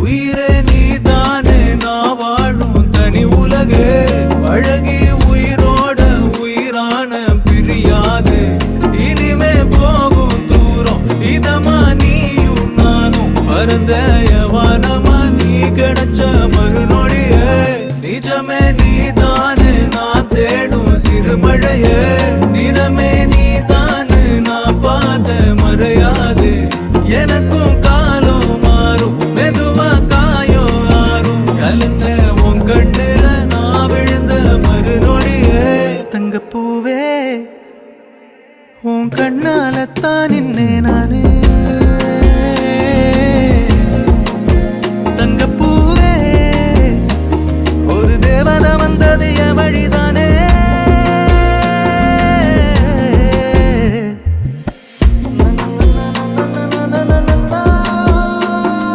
உயிரே நீதானே நான் வாழும் தனி உலகே பழகி உயிரோட உயிரான பிரியாது இனிமே போகும் தூரம் இதமா நீயும் நானும் பரந்த வானமா நீ கிடைச்ச மறுநொடியே நிஜமே